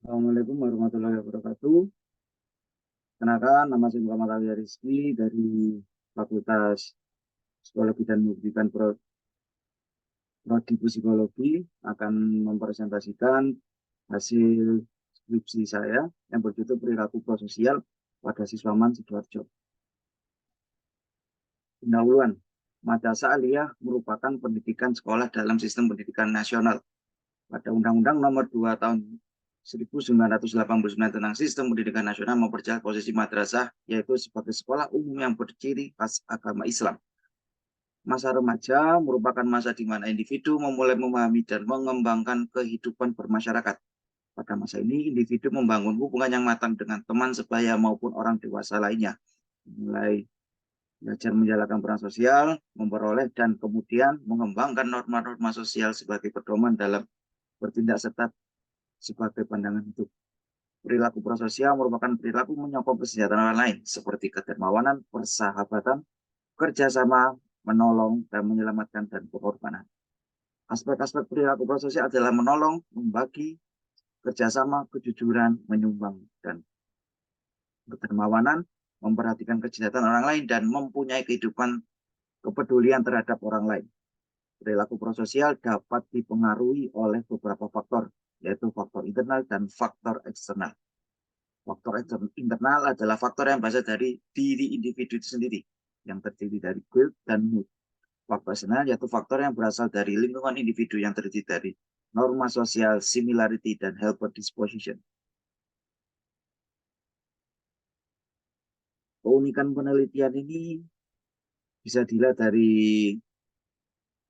Assalamualaikum warahmatullahi wabarakatuh. Kenalkan, nama saya Muhammad Ali Rizky dari Fakultas Psikologi dan Pendidikan Prodi Psikologi akan mempresentasikan hasil skripsi saya yang berjudul Perilaku Prososial pada Siswaman Sidoarjo. Pendahuluan, Madrasah Aliyah merupakan pendidikan sekolah dalam sistem pendidikan nasional. Pada Undang-Undang Nomor 2 Tahun 1989 tentang Sistem Pendidikan Nasional memperjelas posisi madrasah, yaitu sebagai sekolah umum yang berciri khas agama Islam. Masa remaja merupakan masa di mana individu memulai memahami dan mengembangkan kehidupan bermasyarakat. Pada masa ini, individu membangun hubungan yang matang dengan teman sebaya maupun orang dewasa lainnya. Mulai belajar menjalankan peran sosial, memperoleh dan kemudian mengembangkan norma-norma sosial sebagai pedoman dalam bertindak serta sebagai pandangan hidup. Perilaku prososial merupakan perilaku menyokong kesejahteraan orang lain, seperti kedermawanan, persahabatan, kerjasama, menolong, dan menyelamatkan, dan pengorbanan. Aspek-aspek perilaku prososial adalah menolong, membagi, kerjasama, kejujuran, menyumbang, dan kedermawanan, memperhatikan kesejahteraan orang lain, dan mempunyai kehidupan kepedulian terhadap orang lain. Perilaku prososial dapat dipengaruhi oleh beberapa faktor, yaitu faktor internal dan faktor eksternal. Faktor internal adalah faktor yang berasal dari diri individu itu sendiri, yang terdiri dari guilt dan mood. Faktor eksternal yaitu faktor yang berasal dari lingkungan individu yang terdiri dari norma sosial, similarity, dan helper disposition. Keunikan penelitian ini bisa dilihat dari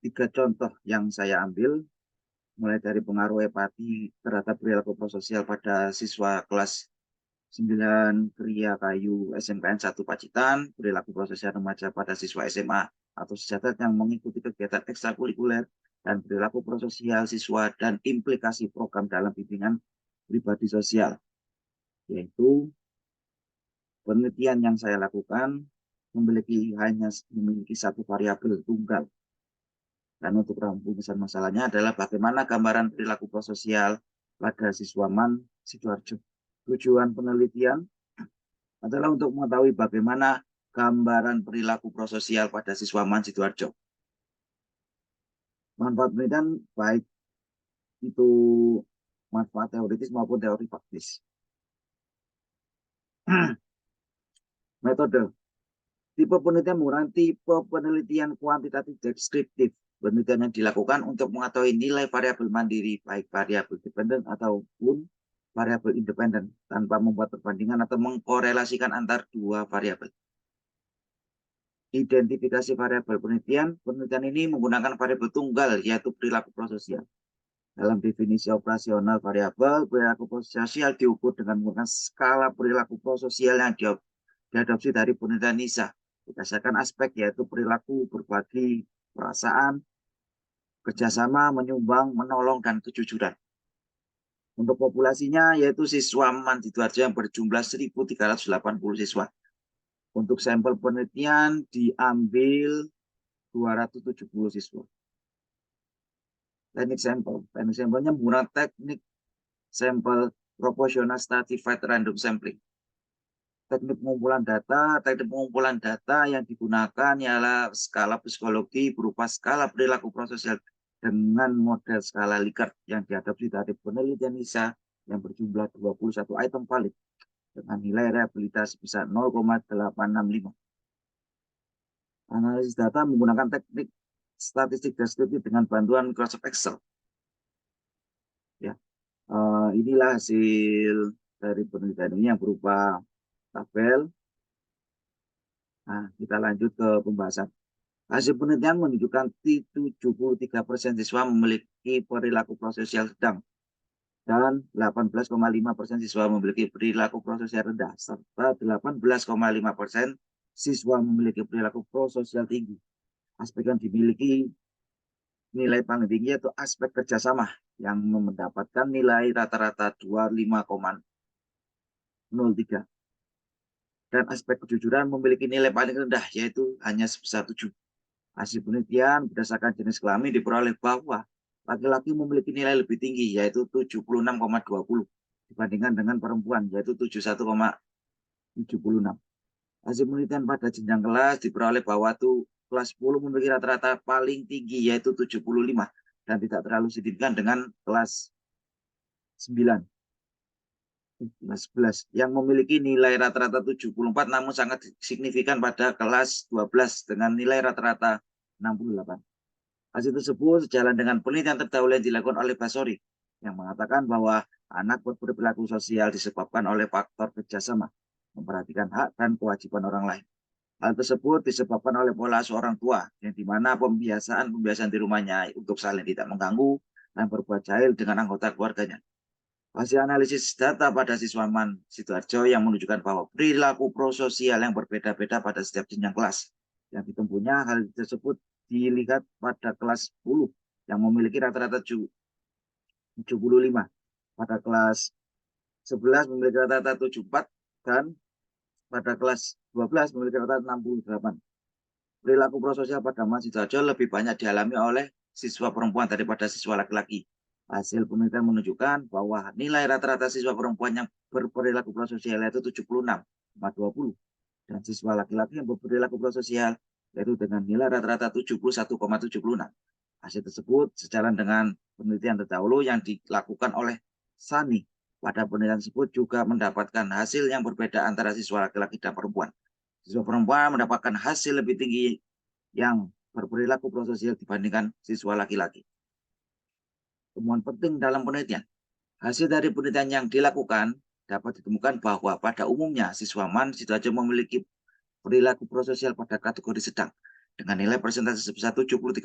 3 contoh yang saya ambil, mulai dari pengaruh empati terhadap perilaku prososial pada siswa kelas 9 Kria Kayu SMKN 1 Pacitan, perilaku prososial remaja pada siswa SMA atau sejawat yang mengikuti kegiatan ekstrakurikuler, dan perilaku prososial siswa dan implikasi program dalam bimbingan pribadi sosial. Yaitu penelitian yang saya lakukan hanya memiliki satu variabel tunggal. Dan untuk rumusan masalahnya adalah bagaimana gambaran perilaku prososial pada siswaman Sidoarjo. Tujuan penelitian adalah untuk mengetahui bagaimana gambaran perilaku prososial pada siswaman Sidoarjo. Manfaat penelitian baik itu manfaat teoritis maupun teori praktis. Metode. Tipe penelitian menggunakan tipe penelitian kuantitatif deskriptif. Penelitian yang dilakukan untuk mengetahui nilai variabel mandiri, baik variabel dependen ataupun variabel independen, tanpa membuat perbandingan atau mengkorelasikan antar dua variabel. Identifikasi variabel penelitian. Penelitian ini menggunakan variabel tunggal, yaitu perilaku prososial. Dalam definisi operasional variabel, perilaku prososial diukur dengan menggunakan skala perilaku prososial yang diadopsi dari penelitian NISA berdasarkan aspek, yaitu perilaku, berbagi, perasaan, kerjasama, menyumbang, menolong, dan kejujuran. Untuk populasinya yaitu siswa Sidoarjo yang berjumlah 1.380 siswa. Untuk sampel penelitian diambil 270 siswa. Teknik sampel. Teknik sampelnya menggunakan teknik sampel proportional stratified random sampling. Teknik pengumpulan data yang digunakan ialah skala psikologi berupa skala perilaku prososial dengan model skala Likert yang diadopsi dari penelitian NISA yang berjumlah 21 item valid dengan nilai reliabilitas sebesar 0,865. Analisis data menggunakan teknik statistik deskriptif dengan bantuan Microsoft Excel. Ya, inilah hasil dari penelitian ini yang berupa tabel. Nah, kita lanjut ke pembahasan. Hasil penelitian menunjukkan 73% siswa memiliki perilaku prososial sedang dan 18,5% siswa memiliki perilaku prososial rendah, serta 18,5% siswa memiliki perilaku prososial tinggi. Aspek yang dimiliki nilai paling tinggi yaitu aspek kerjasama yang mendapatkan nilai rata-rata 25,03. Dan aspek kejujuran memiliki nilai paling rendah yaitu hanya sebesar 7. Hasil penelitian berdasarkan jenis kelamin diperoleh bahwa laki-laki memiliki nilai lebih tinggi yaitu 76,20 dibandingkan dengan perempuan, yaitu 71,76. Hasil penelitian pada jenjang kelas diperoleh bahwa kelas 10 memiliki rata-rata paling tinggi, yaitu 75, dan tidak terlalu signifikan dengan kelas 9. Kelas 11 yang memiliki nilai rata-rata 74, namun sangat signifikan pada kelas 12 dengan nilai rata-rata 68. Hasil tersebut sejalan dengan penelitian terdahulu yang dilakukan oleh Basori yang mengatakan bahwa anak berperilaku sosial disebabkan oleh faktor kerjasama, memperhatikan hak dan kewajiban orang lain. Hal tersebut disebabkan oleh pola seorang tua, yang dimana pembiasaan di rumahnya untuk saling tidak mengganggu dan berbuat jahil dengan anggota keluarganya. Hasil analisis data pada siswaman Sidoarjo yang menunjukkan bahwa perilaku prososial yang berbeda-beda pada setiap jenjang kelas. Yang ditempuhnya hal tersebut dilihat pada kelas 10 yang memiliki rata-rata 75, pada kelas 11 memiliki rata-rata 74, dan pada kelas 12 memiliki rata-rata 68. Perilaku prososial pada Mas Sidoarjo lebih banyak dialami oleh siswa perempuan daripada siswa laki-laki. Hasil penelitian menunjukkan bahwa nilai rata-rata siswa perempuan yang berperilaku prososial yaitu 76,20, dan siswa laki-laki yang berperilaku prososial yaitu dengan nilai rata-rata 71,76. Hasil tersebut sejalan dengan penelitian terdahulu yang dilakukan oleh Sani. Pada penelitian tersebut juga mendapatkan hasil yang berbeda antara siswa laki-laki dan perempuan. Siswa perempuan mendapatkan hasil lebih tinggi yang berperilaku prososial dibandingkan siswa laki-laki. Temuan penting dalam penelitian. Hasil dari penelitian yang dilakukan dapat ditemukan bahwa pada umumnya siswa MAN Sidoarjo memiliki perilaku prososial pada kategori sedang dengan nilai persentase sebesar 73%,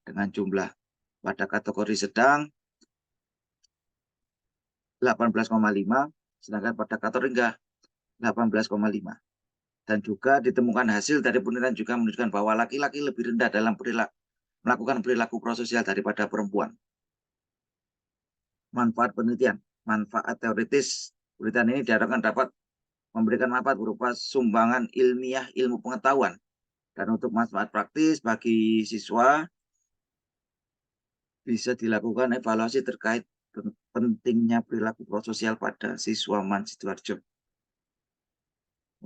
dengan jumlah pada kategori sedang 18,5, sedangkan pada kategori rendah 18,5. Dan juga ditemukan hasil dari penelitian juga menunjukkan bahwa laki-laki lebih rendah dalam melakukan perilaku prososial daripada perempuan. Manfaat penelitian. Manfaat teoritis penelitian ini diharapkan dapat memberikan manfaat berupa sumbangan ilmiah ilmu pengetahuan, dan untuk manfaat praktis bagi siswa bisa dilakukan evaluasi terkait pentingnya perilaku prososial pada siswa MAN Sidoarjo.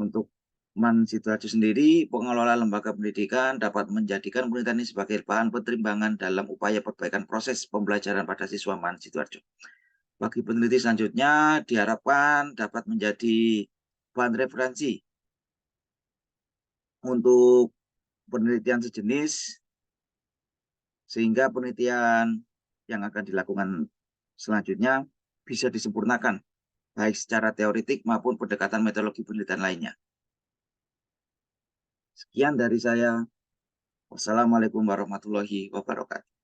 Untuk MAN Sidoarjo sendiri, pengelola lembaga pendidikan dapat menjadikan penelitian ini sebagai bahan pertimbangan dalam upaya perbaikan proses pembelajaran pada siswa MAN Sidoarjo. Bagi peneliti selanjutnya, diharapkan dapat menjadi bahan referensi untuk penelitian sejenis, sehingga penelitian yang akan dilakukan selanjutnya bisa disempurnakan, baik secara teoritik maupun pendekatan metodologi penelitian lainnya. Sekian dari saya. Wassalamualaikum warahmatullahi wabarakatuh.